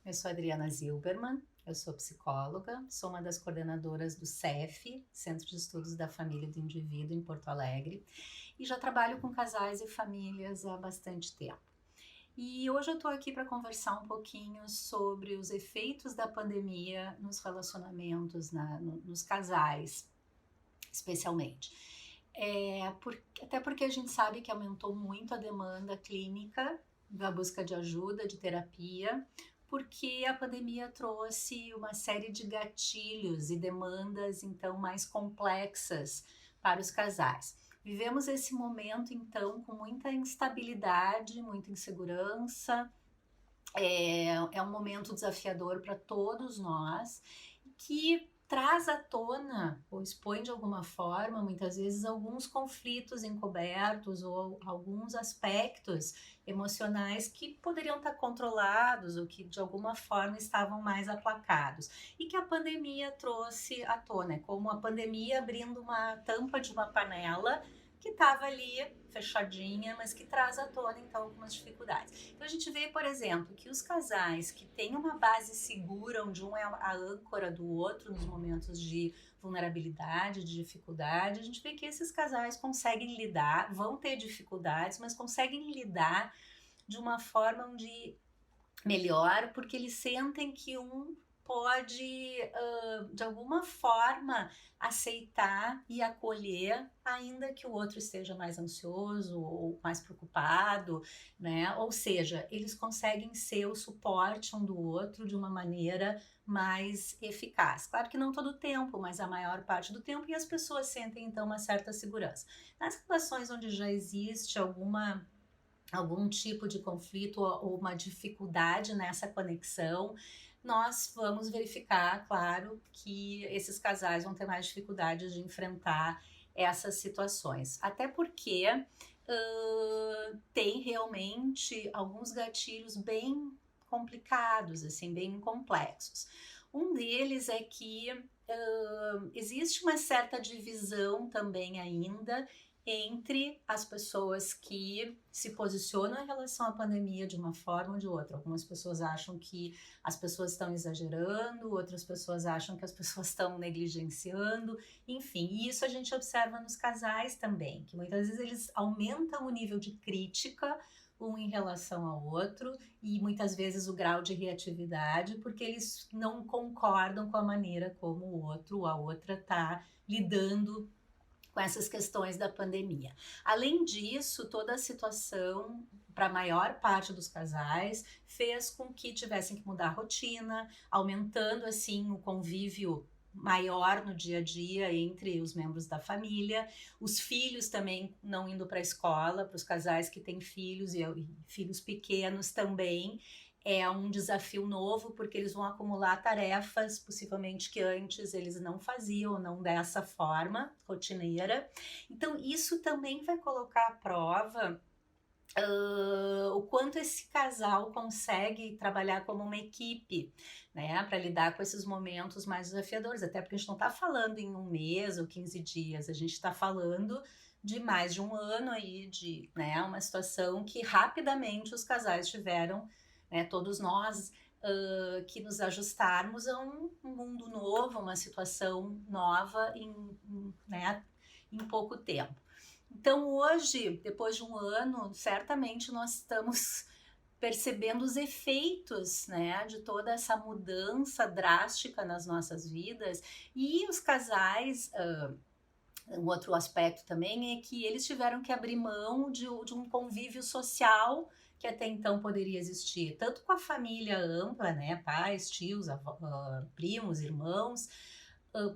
Eu sou Adriana Zilberman, eu sou psicóloga, sou uma das coordenadoras do CEF, Centro de Estudos da Família e do Indivíduo, em Porto Alegre, e já trabalho com casais e famílias há bastante tempo. E hoje eu estou aqui para conversar um pouquinho sobre os efeitos da pandemia nos relacionamentos, nos casais, especialmente. Até porque a gente sabe que aumentou muito a demanda clínica da busca de ajuda, de terapia, porque a pandemia trouxe uma série de gatilhos e demandas então mais complexas para os casais. Vivemos esse momento então com muita instabilidade, muita insegurança. É um momento desafiador para todos nós, que traz à tona ou expõe de alguma forma, muitas vezes, alguns conflitos encobertos ou alguns aspectos emocionais que poderiam estar controlados ou que de alguma forma estavam mais aplacados e que a pandemia trouxe à tona. É como a pandemia abrindo uma tampa de uma panela que estava ali fechadinha, mas que traz à tona então algumas dificuldades. Então a gente vê, por exemplo, que os casais que têm uma base segura, onde um é a âncora do outro nos momentos de vulnerabilidade, de dificuldade, a gente vê que esses casais conseguem lidar, vão ter dificuldades, mas conseguem lidar de uma forma onde melhor, porque eles sentem que um pode, de alguma forma, aceitar e acolher, ainda que o outro esteja mais ansioso ou mais preocupado, né? Ou seja, eles conseguem ser o suporte um do outro de uma maneira mais eficaz. Claro que não todo o tempo, mas a maior parte do tempo, e as pessoas sentem, então, uma certa segurança. Nas relações onde já existe algum tipo de conflito ou uma dificuldade nessa conexão, nós vamos verificar, claro, que esses casais vão ter mais dificuldades de enfrentar essas situações. Até porque tem realmente alguns gatilhos bem complicados, assim, bem complexos. Um deles é que existe uma certa divisão também ainda entre as pessoas que se posicionam em relação à pandemia de uma forma ou de outra. Algumas pessoas acham que as pessoas estão exagerando, outras pessoas acham que as pessoas estão negligenciando, enfim. E isso a gente observa nos casais também, que muitas vezes eles aumentam o nível de crítica um em relação ao outro e muitas vezes o grau de reatividade, porque eles não concordam com a maneira como o outro ou a outra está lidando com essas questões da pandemia. Além disso, toda a situação, para a maior parte dos casais, fez com que tivessem que mudar a rotina, aumentando assim o convívio maior no dia a dia entre os membros da família, os filhos também não indo para a escola, para os casais que têm filhos e filhos pequenos também, é um desafio novo, porque eles vão acumular tarefas, possivelmente que antes eles não faziam, não dessa forma rotineira. Então, isso também vai colocar à prova o quanto esse casal consegue trabalhar como uma equipe, né, para lidar com esses momentos mais desafiadores, até porque a gente não está falando em um mês ou 15 dias, a gente está falando de mais de um ano aí, de, né, uma situação que rapidamente os casais tiveram, né, todos nós, que nos ajustarmos a um mundo novo, uma situação nova né, em pouco tempo. Então hoje, depois de um ano, certamente nós estamos percebendo os efeitos, né, de toda essa mudança drástica nas nossas vidas, e os casais, um outro aspecto também é que eles tiveram que abrir mão de um convívio social que até então poderia existir, tanto com a família ampla, né, pais, tios, primos, irmãos,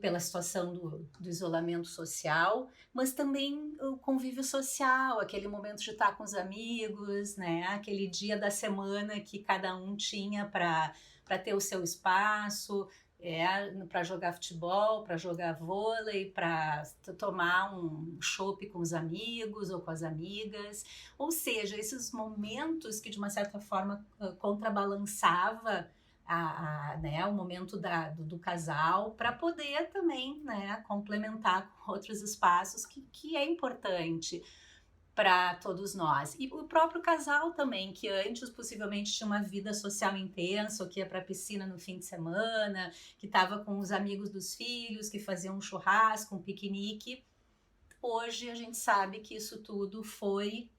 pela situação do isolamento social, mas também o convívio social, aquele momento de estar com os amigos, né, aquele dia da semana que cada um tinha para ter o seu espaço, para jogar futebol, para jogar vôlei, para tomar um chopp com os amigos ou com as amigas, ou seja, esses momentos que de uma certa forma contrabalançava né, o momento do casal, para poder também, né, complementar com outros espaços que é importante. para todos nós. E o próprio casal também, que antes possivelmente tinha uma vida social intensa, ou que ia para a piscina no fim de semana, que estava com os amigos dos filhos, que fazia um churrasco, um piquenique. Hoje a gente sabe que isso tudo foi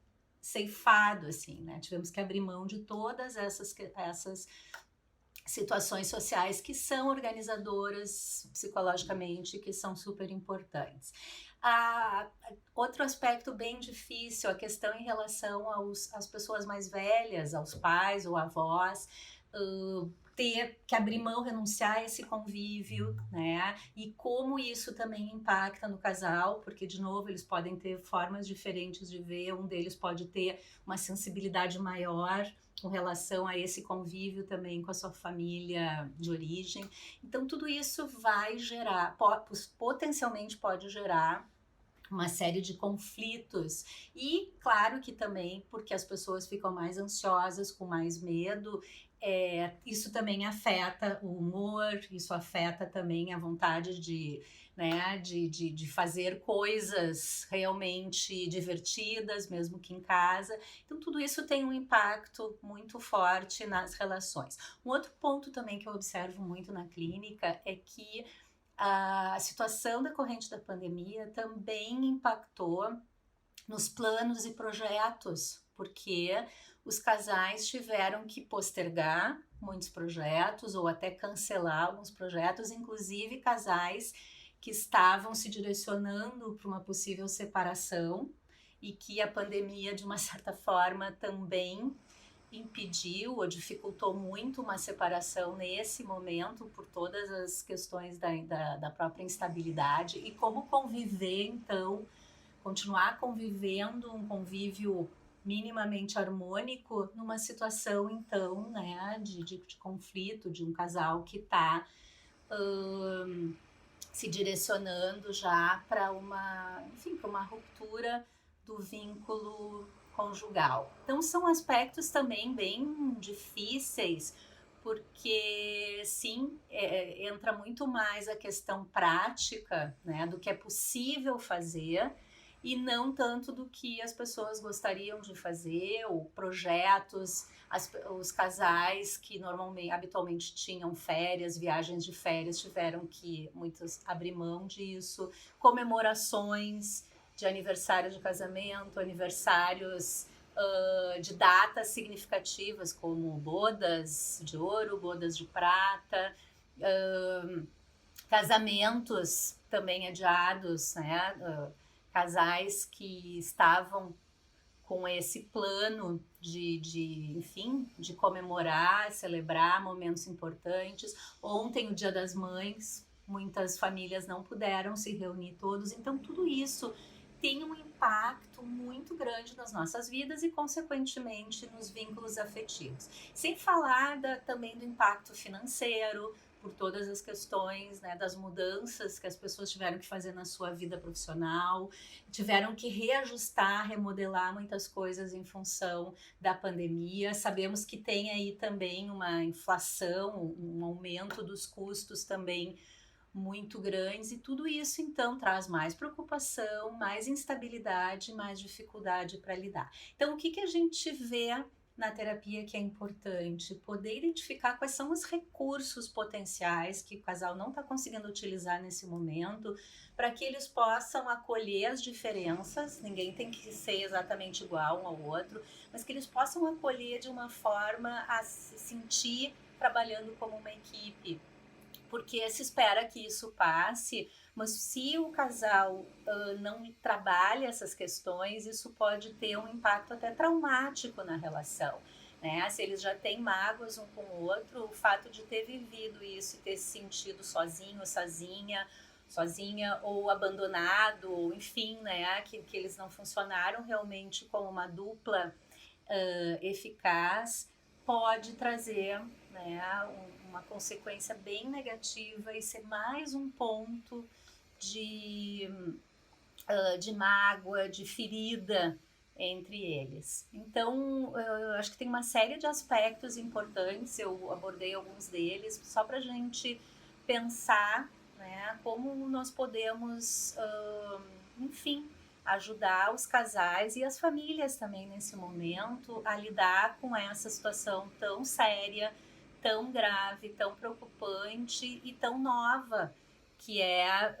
ceifado, assim, né? Tivemos que abrir mão de todas essas situações sociais que são organizadoras psicologicamente, que são super importantes. Outro aspecto bem difícil, a questão em relação às pessoas mais velhas, aos pais ou avós, ter que abrir mão, renunciar a esse convívio, né? E como isso também impacta no casal, porque, de novo, eles podem ter formas diferentes de ver, um deles pode ter uma sensibilidade maior com relação a esse convívio também com a sua família de origem. Então, tudo isso vai gerar, potencialmente pode gerar uma série de conflitos e, claro que também, porque as pessoas ficam mais ansiosas, com mais medo, isso também afeta o humor, isso afeta também a vontade né, de fazer coisas realmente divertidas, mesmo que em casa. Então, tudo isso tem um impacto muito forte nas relações. Um outro ponto também que eu observo muito na clínica é que a situação decorrente da pandemia também impactou nos planos e projetos, porque os casais tiveram que postergar muitos projetos ou até cancelar alguns projetos, inclusive casais que estavam se direcionando para uma possível separação e que a pandemia, de uma certa forma, também impediu ou dificultou muito uma separação nesse momento por todas as questões da própria instabilidade e como conviver, então, continuar convivendo, um convívio minimamente harmônico numa situação, então, né, de conflito, de um casal que está se direcionando já para para uma ruptura do vínculo conjugal. Então, são aspectos também bem difíceis, porque sim, entra muito mais a questão prática, né, do que é possível fazer e não tanto do que as pessoas gostariam de fazer, ou projetos, os casais que habitualmente tinham férias, viagens de férias, tiveram que muitos abrir mão disso, comemorações de aniversário de casamento, aniversários de datas significativas como bodas de ouro, bodas de prata, casamentos também adiados, né? Casais que estavam com esse plano enfim, de comemorar, celebrar momentos importantes. Ontem, o Dia das Mães, muitas famílias não puderam se reunir todos, então tudo isso tem um impacto muito grande nas nossas vidas e, consequentemente, nos vínculos afetivos. Sem falar também do impacto financeiro, por todas as questões, né, das mudanças que as pessoas tiveram que fazer na sua vida profissional, tiveram que reajustar, remodelar muitas coisas em função da pandemia. Sabemos que tem aí também uma inflação, um aumento dos custos também muito grandes, e tudo isso então traz mais preocupação, mais instabilidade, mais dificuldade para lidar. Então, o que a gente vê na terapia que é importante? Poder identificar quais são os recursos potenciais que o casal não está conseguindo utilizar nesse momento, para que eles possam acolher as diferenças. Ninguém tem que ser exatamente igual um ao outro, mas que eles possam acolher de uma forma a se sentir trabalhando como uma equipe, porque se espera que isso passe, mas se o casal não trabalha essas questões, isso pode ter um impacto até traumático na relação, né? Se eles já têm mágoas um com o outro, o fato de ter vivido isso e ter se sentido sozinho, sozinha ou abandonado, ou enfim, né, que eles não funcionaram realmente como uma dupla eficaz, pode trazer, né, uma consequência bem negativa e ser mais um ponto de mágoa, de ferida entre eles. Então, eu acho que tem uma série de aspectos importantes, eu abordei alguns deles, só para a gente pensar, né, como nós podemos, enfim, ajudar os casais e as famílias também nesse momento a lidar com essa situação tão séria, tão grave, tão preocupante e tão nova, que é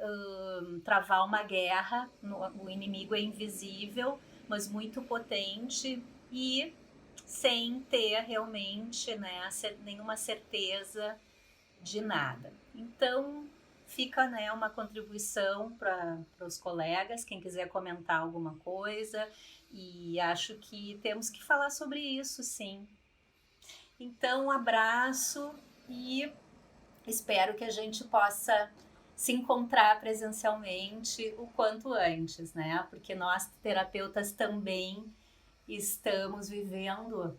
travar uma guerra. O inimigo é invisível, mas muito potente e sem ter realmente, né, nenhuma certeza de nada. Então, fica, né, uma contribuição para os colegas, quem quiser comentar alguma coisa, e acho que temos que falar sobre isso, sim. Então, um abraço e espero que a gente possa se encontrar presencialmente o quanto antes, né? Porque nós, terapeutas, também estamos vivendo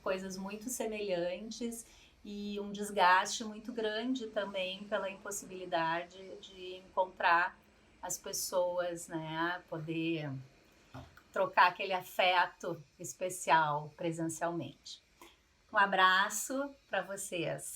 coisas muito semelhantes e um desgaste muito grande também pela impossibilidade de encontrar as pessoas, né? Poder trocar aquele afeto especial presencialmente. Um abraço para vocês.